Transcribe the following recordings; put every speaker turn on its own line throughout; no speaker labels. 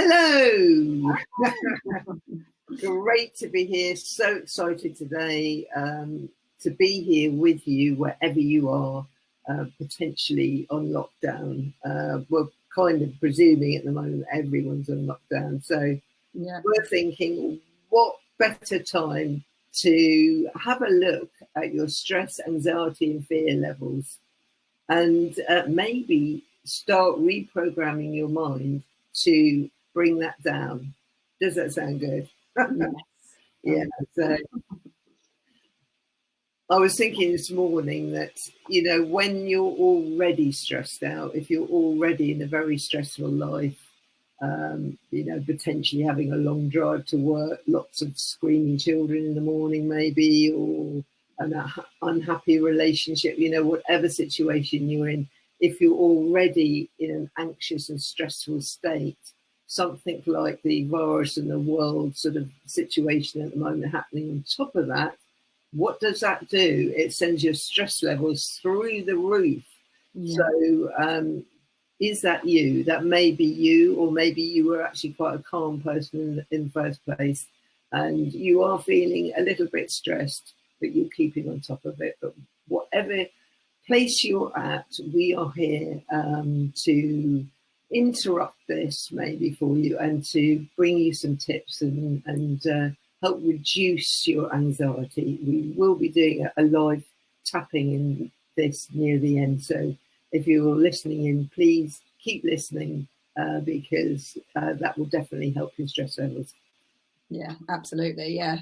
Hello. Great to be here. So excited today to be here with you wherever you are, potentially on lockdown. We're kind of presuming at the moment everyone's on lockdown. So we're thinking, what better time to have a look at your stress, anxiety and fear levels and maybe start reprogramming your mind to bring that down. Does that sound good?
Yes.
Yeah. So I was thinking this morning that, you know, when you're already stressed out, if you're already in a very stressful life, you know, potentially having a long drive to work, lots of screaming children in the morning maybe, or an unhappy relationship, you know, whatever situation you're in, if you're already in an anxious and stressful state, something like the virus and the world sort of situation at the moment happening on top of that, what does that do? It sends your stress levels through the roof. Yeah. So is that you? That may be you, or maybe you were actually quite a calm person in the first place and you are feeling a little bit stressed, but you're keeping on top of it. But whatever place you're at, we are here to interrupt this maybe for you and to bring you some tips and help reduce your anxiety. We will be doing a live tapping in this near the end. So if you're listening in, please keep listening because that will definitely help your stress levels.
Yeah, absolutely. Yeah.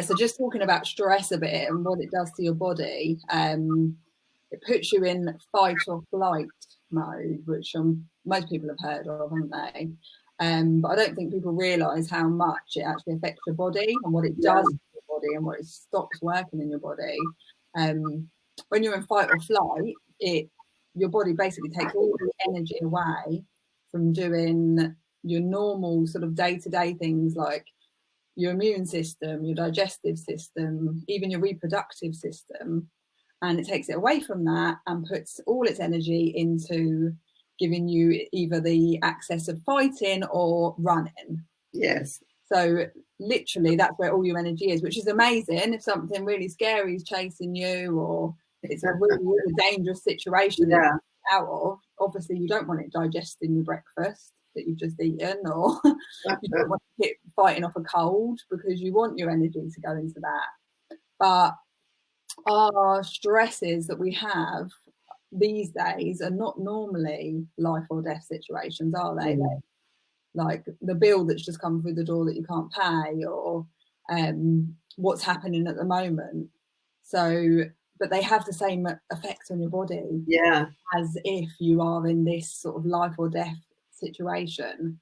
So just talking about stress a bit and what it does to your body, it puts you in fight or flight mode, which most people have heard of, haven't they? But I don't think people realise how much it actually affects your body and what it does to your body and what it stops working in your body. When you're in fight or flight, your body basically takes all the energy away from doing your normal sort of day-to-day things like your immune system, your digestive system, even your reproductive system. And it takes it away from that and puts all its energy into giving you either the access of fighting or running.
Yes.
So literally that's where all your energy is, which is amazing if something really scary is chasing you or it's a really, really dangerous situation that you're out of. Obviously you don't want it digesting your breakfast that you've just eaten, or you don't want it fighting off a cold because you want your energy to go into that. But our stresses that we have these days are not normally life or death situations, are they? Like the bill that's just come through the door that you can't pay, or what's happening at the moment. So, but they have the same effect on your body, as if you are in this sort of life or death situation.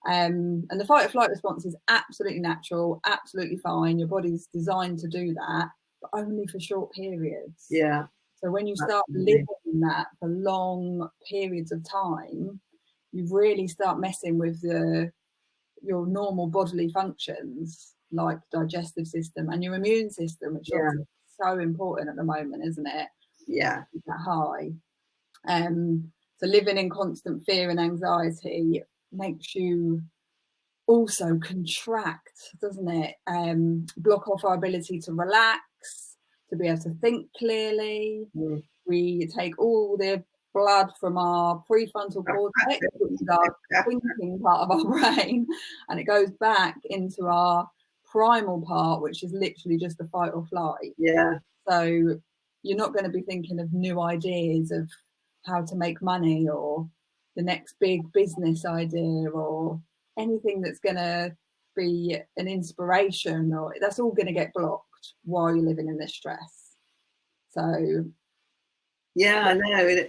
And the fight or flight response is absolutely natural, absolutely fine. Your body's designed to do that, but only for short periods.
Yeah.
So when you start living in that for long periods of time, you really start messing with your normal bodily functions like digestive system and your immune system, which is so important at the moment, isn't it?
Yeah.
That high. So living in constant fear and anxiety makes you also contract, doesn't it? Block off our ability to relax, to be able to think clearly. We take all the blood from our prefrontal cortex, which is our thinking part of our brain, and it goes back into our primal part, which is literally just the fight or flight.
Yeah.
So you're not going to be thinking of new ideas of how to make money or the next big business idea or anything that's going to be an inspiration, or that's all going to get blocked while you're living in this stress. So
I know.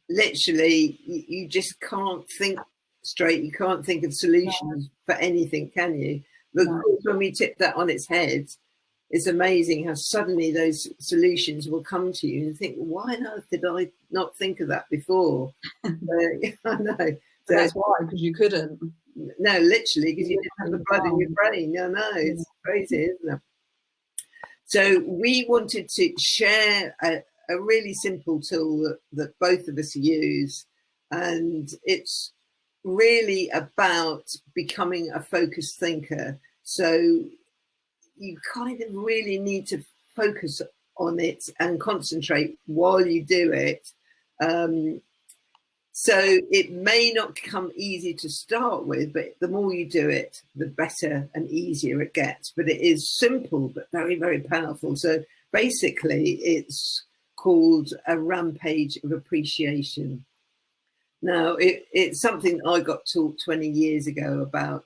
Literally, you just can't think straight. You can't think of solutions for anything, can you? But of course, when we tip that on its head, it's amazing how suddenly those solutions will come to you and think, why on earth did I not think of that before? I know.
So that's why, because you couldn't.
No, literally, because you didn't have the blood in your brain. I know, it's crazy, isn't it? So we wanted to share a really simple tool that both of us use, and it's really about becoming a focused thinker. So you kind of really need to focus on it and concentrate while you do it. So it may not come easy to start with, but the more you do it, the better and easier it gets. But it is simple, but very, very powerful. So basically, it's called a rampage of appreciation. Now, it's something I got taught 20 years ago about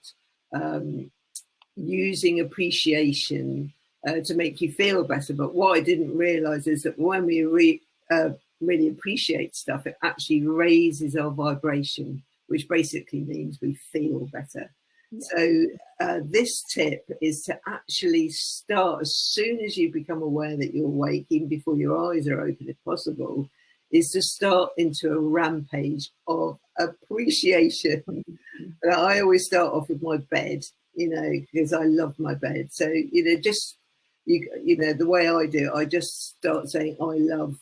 using appreciation to make you feel better. But what I didn't realize is that when we really appreciate stuff, it actually raises our vibration, which basically means we feel better. So this tip is to actually start as soon as you become aware that you're awake, even before your eyes are open if possible, is to start into a rampage of appreciation. I always start off with my bed, because I love my bed. So, just, the way I do it, I just start saying, I love ...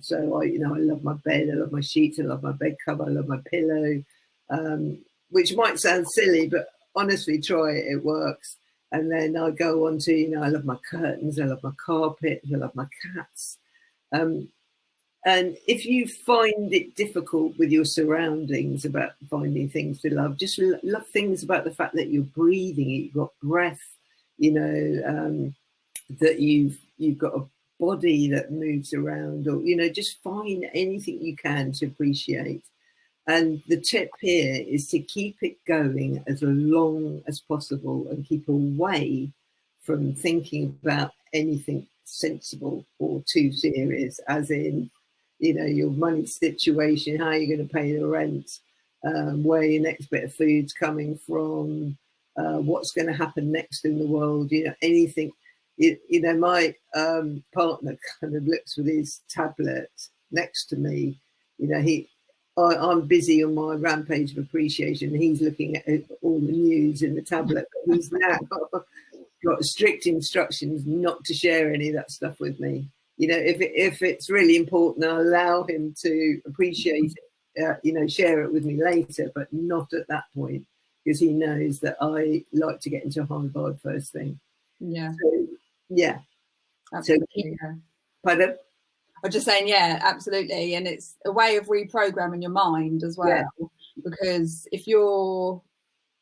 So I love my bed, I love my sheets, I love my bed cover, I love my pillow, which might sound silly, but honestly, try it, it works. And then I go on to, I love my curtains, I love my carpet, I love my cats. And if you find it difficult with your surroundings about finding things to love, just love things about the fact that you're breathing, you've got breath, that you've got a body that moves around, or just find anything you can to appreciate. And the tip here is to keep it going as long as possible and keep away from thinking about anything sensible or too serious, as in your money situation, how you're going to pay the rent, where your next bit of food's coming from, what's going to happen next in the world, anything. My partner kind of looks with his tablet next to me. I'm busy on my rampage of appreciation. He's looking at all the news in the tablet. But he's now got strict instructions not to share any of that stuff with me. If it's really important, I'll allow him to appreciate it, share it with me later, but not at that point, because he knows that I like to get into a high vibe first thing.
Yeah.
So, yeah.
Absolutely.
So, pardon?
I'm just saying, yeah, absolutely. And it's a way of reprogramming your mind as well. Yeah. Because if you're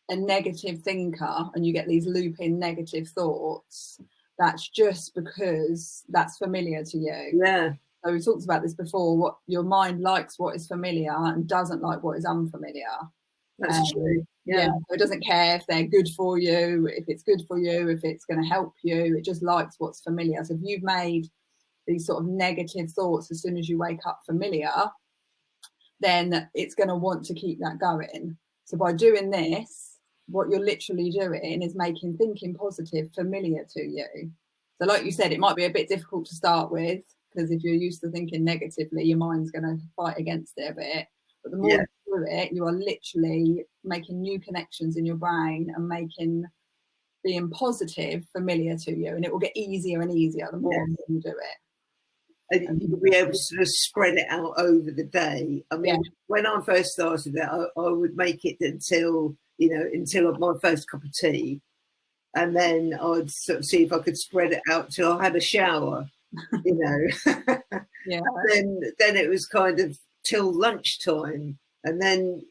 a negative thinker and you get these looping negative thoughts, that's just because that's familiar to you.
Yeah.
So we talked about this before, what your mind likes what is familiar and doesn't like what is unfamiliar.
That's true.
Yeah. So it doesn't care if they're good for you, if it's good for you, if it's going to help you. It just likes what's familiar. So if you've made these sort of negative thoughts as soon as you wake up familiar, then it's going to want to keep that going. So by doing this, what you're literally doing is making thinking positive familiar to you. So like you said, it might be a bit difficult to start with, because if you're used to thinking negatively, your mind's going to fight against it a bit. But the more you do it, you are literally making new connections in your brain and making being positive familiar to you. And it will get easier and easier the more you do it.
And you'll be able to sort of spread it out over the day. I mean, when I first started that, I would make it until my first cup of tea. And then I'd sort of see if I could spread it out till I had a shower, Yeah. Then it was kind of till lunchtime. And then,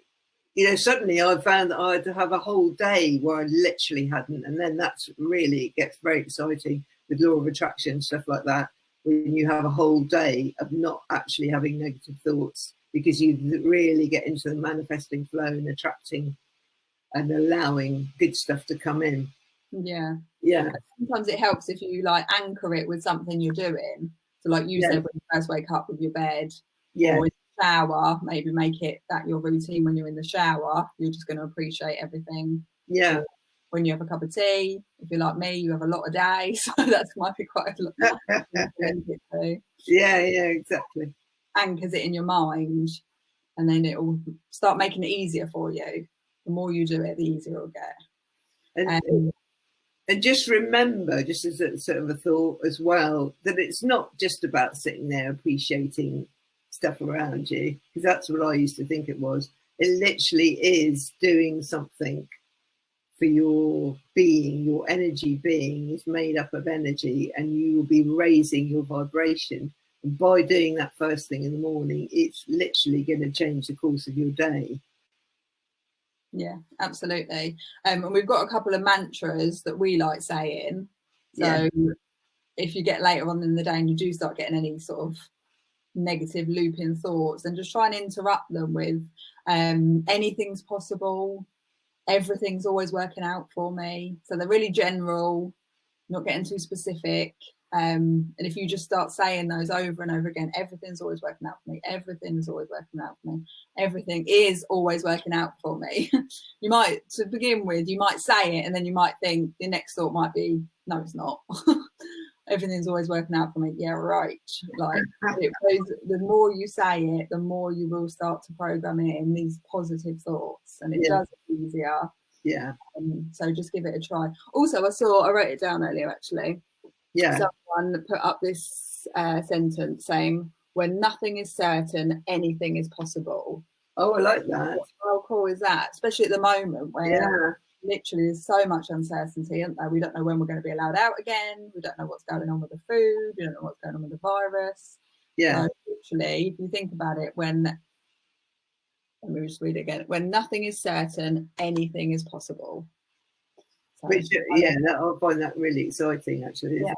suddenly I found that I'd have a whole day where I literally hadn't. And then that's really, it gets very exciting with law of attraction, stuff like that, when you have a whole day of not actually having negative thoughts, because you really get into the manifesting flow and attracting and allowing good stuff to come in.
Yeah.
Sometimes
it helps if you anchor it with something you're doing. So like you said, when you first wake up with your bed, or in the shower, maybe make it that your routine. When you're in the shower, you're just going to appreciate everything.
Yeah.
When you have a cup of tea, if you're like me, you have a lot of days, so that might be quite a lot.
Yeah, exactly.
Anchors it in your mind, and then it will start making it easier for you. The more you do it, the easier it'll get.
And just remember, just as a sort of a thought as well, that it's not just about sitting there appreciating stuff around you, because that's what I used to think it was. It literally is doing something for your being. Your energy being is made up of energy, and you will be raising your vibration. And by doing that first thing in the morning, it's literally going to change the course of your day.
Yeah, absolutely. And we've got a couple of mantras that we like saying. So if you get later on in the day and you do start getting any sort of negative looping thoughts, then just try and interrupt them with anything's possible, everything's always working out for me. So they're really general, not getting too specific. And if you just start saying those over and over again, everything's always working out for me, everything's always working out for me, everything is always working out for me. You might, to begin with, you might say it and then you might think the next thought might be, no, it's not. Everything's always working out for me. Yeah, right. Like the more you say it, the more you will start to program it in these positive thoughts, and it does it easier.
Yeah.
So just give it a try. Also, I wrote it down earlier actually.
Yeah.
Someone put up this sentence saying, "When nothing is certain, anything is possible."
Oh, I like that.
How cool is that? Especially at the moment where literally there's so much uncertainty, isn't there? We don't know when we're going to be allowed out again. We don't know what's going on with the food. We don't know what's going on with the virus.
Yeah.
So literally, if you think about it, let me just read it again. When nothing is certain, anything is possible. So,
I find that really exciting, actually. Yeah.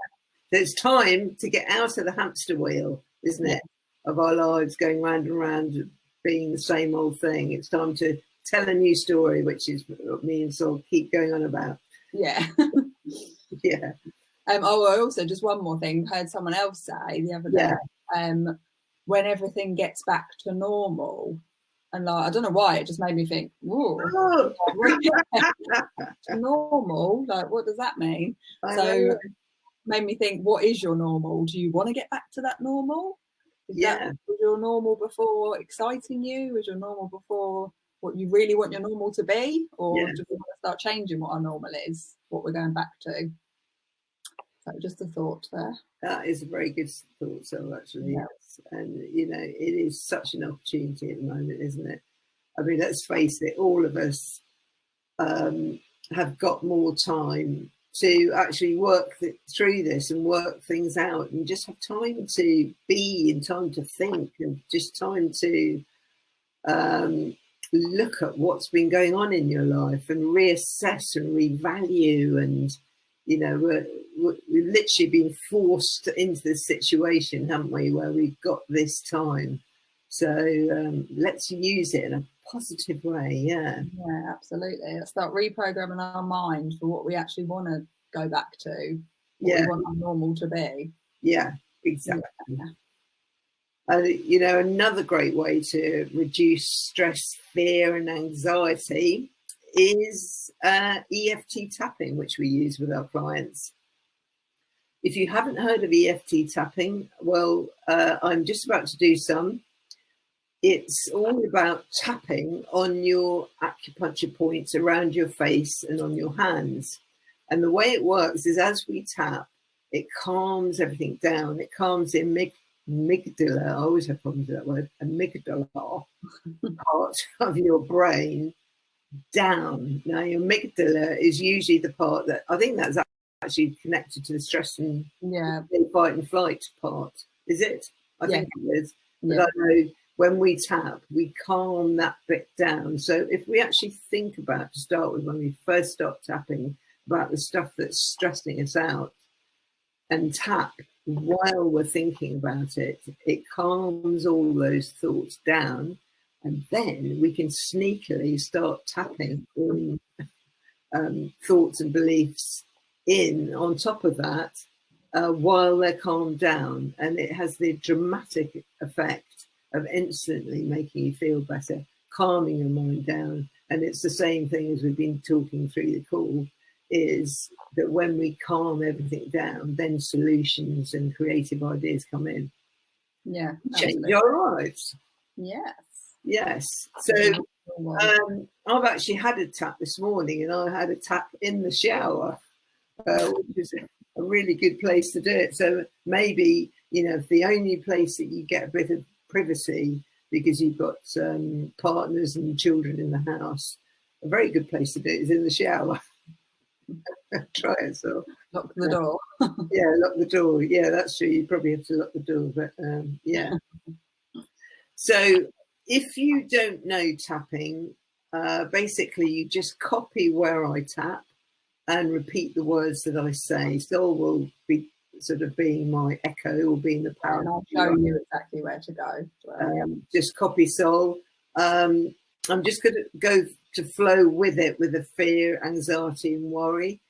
So it's time to get out of the hamster wheel, isn't it? Of our lives going round and round, being the same old thing. It's time to tell a new story, which is what me and Sol keep going on about.
Yeah.
Yeah.
I also, just one more thing, heard someone else say the other day, when everything gets back to normal, and like, I don't know why, it just made me think, whoa, normal, like what does that mean? So made me think, what is your normal? Do you want to get back to that normal? Was your normal before exciting you? Was your normal before what you really want your normal to be? Or do we want to start changing what our normal is, what we're going back to? So just a thought there.
That is a very good thought, so actually. Yes. And, it is such an opportunity at the moment, isn't it? I mean, let's face it, all of us have got more time to actually work through this and work things out, and just have time to be and time to think, and just time to look at what's been going on in your life and reassess and revalue. And we've literally been forced into this situation, haven't we, where we've got this time. So let's use it in a positive way. Yeah,
absolutely. Let's start reprogramming our mind for what we actually want to go back to, what we want our normal to be.
Yeah, exactly. Another great way to reduce stress, fear and anxiety is EFT tapping, which we use with our clients. If you haven't heard of EFT tapping, well, I'm just about to do some. It's all about tapping on your acupuncture points around your face and on your hands. And the way it works is, as we tap, it calms everything down. It calms the amygdala. I always have problems with that word, amygdala, part of your brain down. Now, your amygdala is usually the part that, I think that's actually connected to the stress and fight and flight part. Is it? I think it is. But I know when we tap, we calm that bit down. So if we actually think about, to start with, when we first start tapping, about the stuff that's stressing us out, and tap while we're thinking about it, it calms all those thoughts down. And then we can sneakily start tapping in thoughts and beliefs in on top of that while they're calmed down. And it has the dramatic effect of instantly making you feel better, calming your mind down. And it's the same thing as we've been talking through the call, is that when we calm everything down, then solutions and creative ideas come in.
Yeah.
Change our lives.
Yes.
Yes. So I've actually had a tap this morning, and I had a tap in the shower, which is a really good place to do it. So maybe, if the only place that you get a bit of privacy because you've got partners and children in the house, a very good place to do it is in the shower. Try it. So
lock the door.
Yeah, lock the door. Yeah, that's true. You probably have to lock the door, but yeah. So if you don't know tapping, basically you just copy where I tap and repeat the words that I say. Sol will be sort of being my echo or being the power.
And I'll show you exactly where to go.
Just copy Sol. I'm just going to go to flow with it, with the fear, anxiety and worry.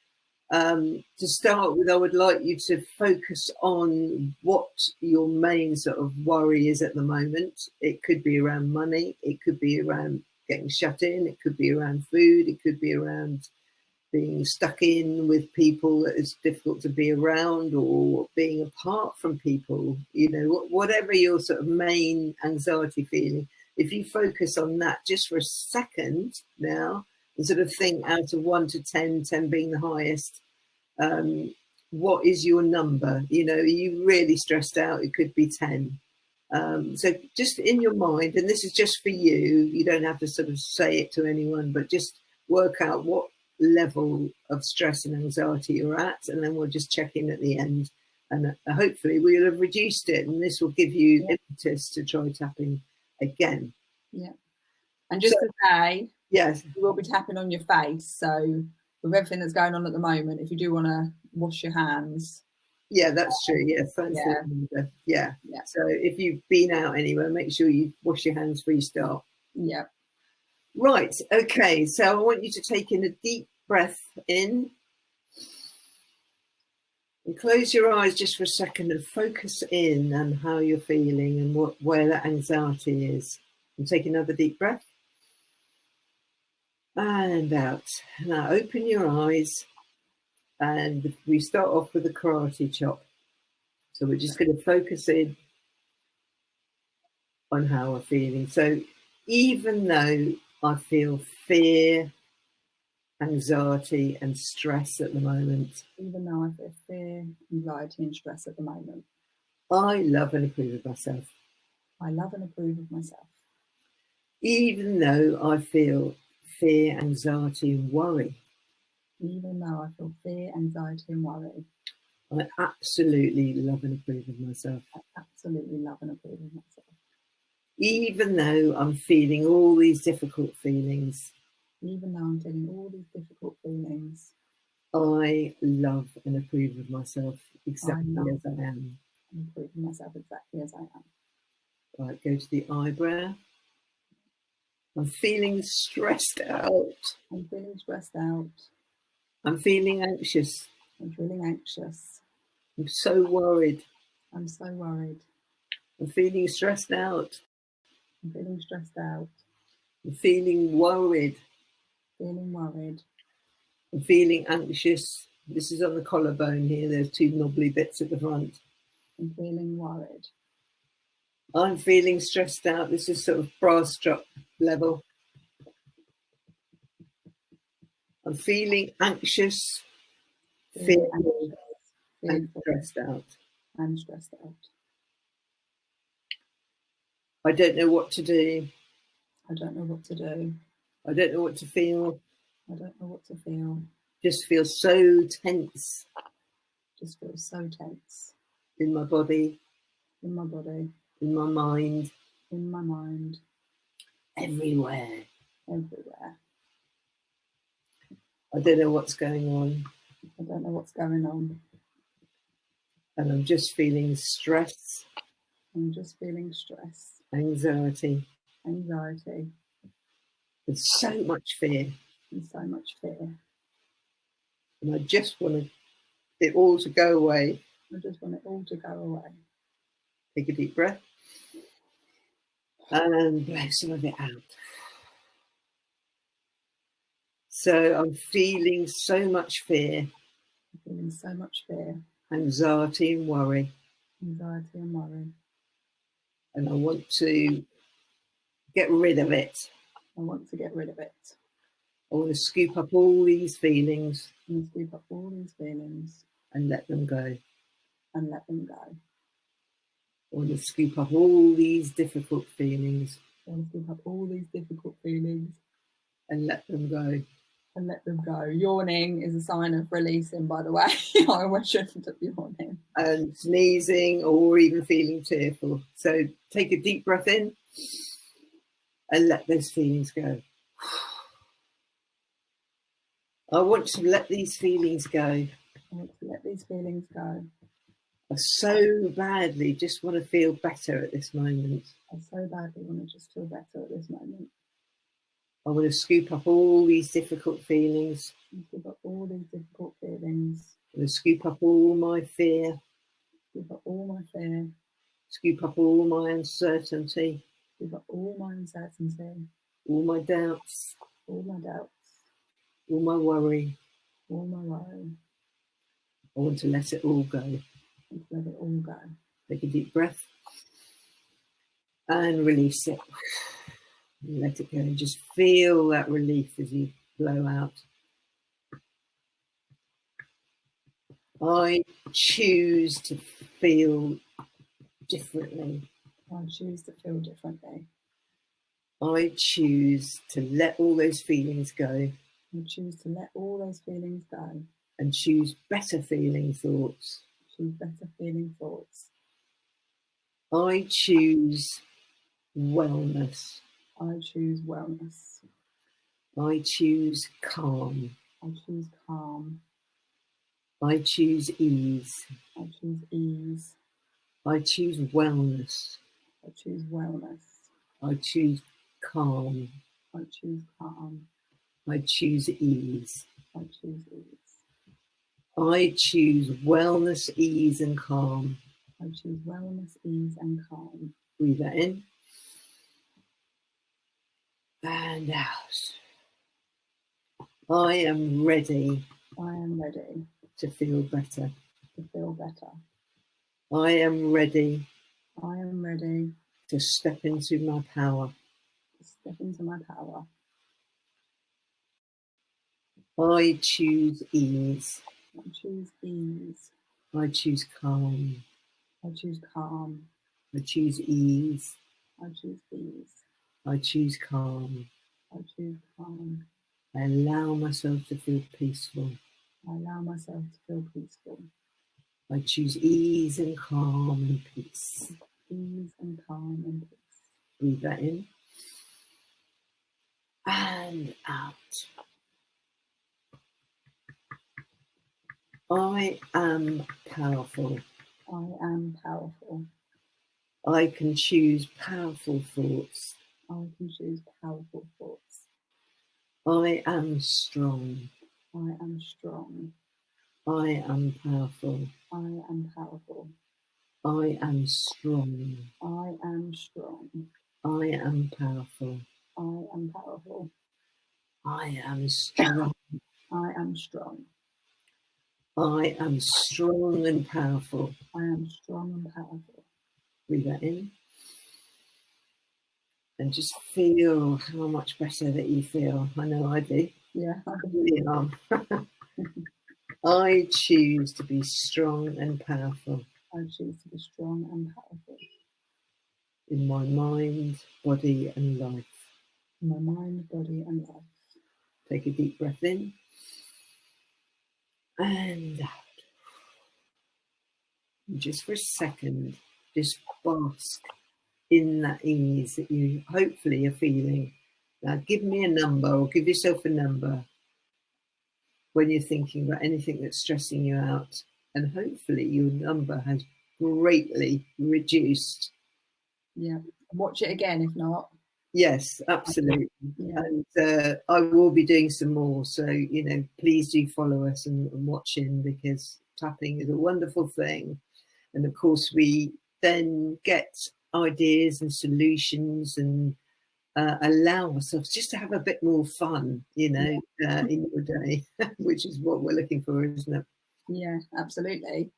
To start with, I would like you to focus on what your main sort of worry is at the moment. It could be around money. It could be around getting shut in. It could be around food. It could be around being stuck in with people that is difficult to be around, or being apart from people, you know, whatever your sort of main anxiety feeling. If you focus on that just for a second now and sort of think out of 1 to 10, 10 being the highest, what is your number? You know, are you really stressed out? It could be 10. So just in your mind, and this is just for you, you don't have to sort of say it to anyone, but just work out what level of stress and anxiety you're at, and then we'll just check in at the end, and hopefully we'll have reduced it, and this will give you impetus to try tapping again.
Yeah. And just to say,
yes,
you will be tapping on your face, so with everything that's going on at the moment, if you do want to wash your hands.
Yeah, that's true. Yes, yeah. So if you've been out anywhere, make sure you wash your hands before you start.
Yeah.
Right, okay, so I want you to take in a deep breath in and close your eyes just for a second and focus in on how you're feeling and where that anxiety is. And take another deep breath and out. Now open your eyes, and we start off with a karate chop. So we're just going to focus in on how we're feeling. So even though I feel fear, anxiety and stress at the moment.
Even though I feel fear, anxiety and stress at the moment.
I love and approve of myself.
I love and approve of myself.
Even though I feel fear, anxiety and worry.
Even though I feel fear, anxiety and worry.
I absolutely love and approve of myself.
I absolutely love and approve of myself.
Even though I'm feeling all these difficult feelings.
Even though I'm feeling all these difficult feelings.
I love and approve of myself exactly as I am.
And approve of myself exactly as I am.
Right, go to the eyebrow. I'm feeling stressed out.
I'm feeling stressed out.
I'm feeling anxious.
I'm feeling anxious.
I'm so worried.
I'm so worried.
I'm feeling stressed out.
I'm feeling stressed out.
I'm feeling worried.
Feeling worried.
I'm feeling anxious. This is on the collarbone here. There's 2 knobbly bits at the front.
I'm feeling worried.
I'm feeling stressed out. This is sort of bra strap level. I'm feeling anxious, fearful, and stressed out.
I'm stressed out.
I don't know what to do.
I don't know what to do.
I don't know what to feel.
I don't know what to feel.
Just feel so tense.
Just feel so tense.
In my body.
In my body.
In my mind.
In my mind.
Everywhere.
Everywhere.
I don't know what's going on.
I don't know what's going on.
And I'm just feeling stress.
I'm just feeling stress.
Anxiety.
Anxiety.
And so much fear.
And so much fear.
And I just want it all to go away.
I just want it all to go away.
Take a deep breath. And blow some of it out. So I'm feeling so much fear.
I'm feeling so much fear.
Anxiety and worry.
Anxiety and worry.
And I want to get rid of it.
I want to get rid of it.
I want to scoop up all these feelings.
And scoop up all these feelings.
And let them go.
And let them go.
I want to scoop up all these difficult feelings.
I want to scoop up all these difficult feelings.
And let them go.
And let them go. Yawning is a sign of releasing, by the way. I shouldn't have yawning.
And sneezing or even feeling tearful. So take a deep breath in and let those feelings go. I want to let these feelings go.
I want to let these feelings go.
I so badly just want to feel better at this moment.
I so badly want to just feel better at this moment.
I want to scoop up all these difficult feelings.
Scoop up all these difficult feelings.
I want to scoop up all my fear.
Scoop up all my fear.
Scoop up all my uncertainty.
Scoop up all my uncertainty.
All my doubts.
All my doubts.
All my worry.
All my worry.
I want to let it all go.
I want to let it all go.
Take a deep breath and release it. Let it go and just feel that relief as you blow out. I choose to feel differently.
I choose to feel differently.
I choose to let all those feelings go.
I choose to let all those feelings go.
And choose better feeling thoughts.
Choose better feeling thoughts.
I choose wellness.
I choose wellness.
I choose calm.
I choose calm.
I choose ease.
I choose ease.
I choose wellness.
I choose wellness.
I choose calm.
I choose calm.
I choose ease.
I choose ease.
I choose wellness, ease and calm.
I choose wellness, ease and calm.
Breathe that in. And out. I am ready.
I am ready.
To feel better.
To feel better.
I am ready.
I am ready.
To step into my power.
To step into my power.
I choose ease.
I choose ease.
I choose calm.
I choose calm.
I choose ease.
I choose ease.
I choose calm.
I choose calm.
I allow myself to feel peaceful.
I allow myself to feel peaceful.
I choose ease and calm and peace.
Ease and calm and peace.
Breathe that in. And out. I am powerful.
I am powerful.
I can choose powerful thoughts.
I can choose powerful thoughts.
I am strong.
I am strong.
I am powerful.
I am powerful.
I am strong.
I am strong.
I am powerful.
I am powerful.
I am strong.
I am strong.
I am strong and powerful.
I am strong and powerful.
Breathe that in. And just feel how much better that you feel. I know I do.
Yeah.
I really am. I choose to be strong and powerful.
I choose to be strong and powerful.
In my mind, body and life.
In my mind, body and life.
Take a deep breath in. And out. And just for a second, just bask in that ease that you hopefully are feeling. Now give me a number or give yourself a number when you're thinking about anything that's stressing you out. And hopefully your number has greatly reduced.
Yeah. Watch it again if not.
Yes, absolutely.
Yeah.
And I will be doing some more. So, please do follow us and watch in, because tapping is a wonderful thing. And of course, we then get ideas and solutions and allow ourselves just to have a bit more fun, in your day, which is what we're looking for, isn't it?
Yeah, absolutely.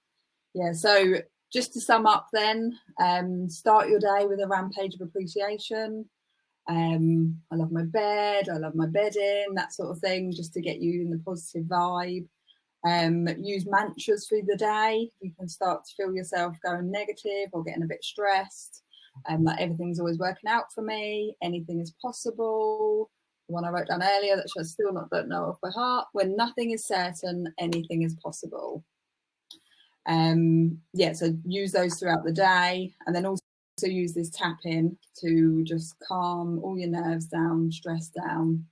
Yeah, so just to sum up then, start your day with a rampage of appreciation. I love my bed, I love my bedding, that sort of thing, just to get you in the positive vibe. Use mantras through the day. You can start to feel yourself going negative or getting a bit stressed. Like everything's always working out for me. Anything is possible. The one I wrote down earlier that I still don't know off by heart. When nothing is certain, anything is possible. So use those throughout the day, and then also use this tapping to just calm all your nerves down, stress down,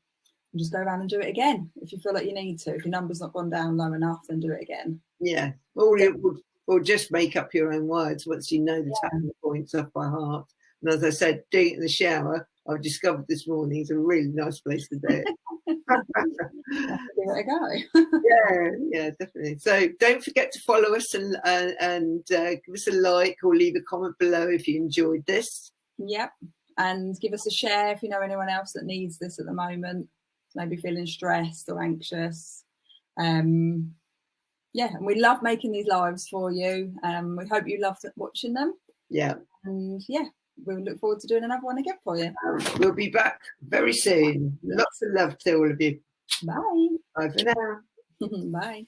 and just go around and do it again if you feel like you need to. If your number's not gone down low enough, then do it again.
Yeah, or just make up your own words once you know the tapping points off by heart. And as I said, doing it in the shower, I've discovered this morning, is a really nice place to do it.
Give it a go.
yeah, definitely. So don't forget to follow us and give us a like or leave a comment below if you enjoyed this.
Yep, and give us a share if you know anyone else that needs this at the moment, maybe feeling stressed or anxious. And we love making these lives for you. We hope you loved watching them.
Yeah.
And we'll look forward to doing another one again for you.
We'll be back very soon. Lots of love to all of you.
Bye.
Bye for now.
Bye.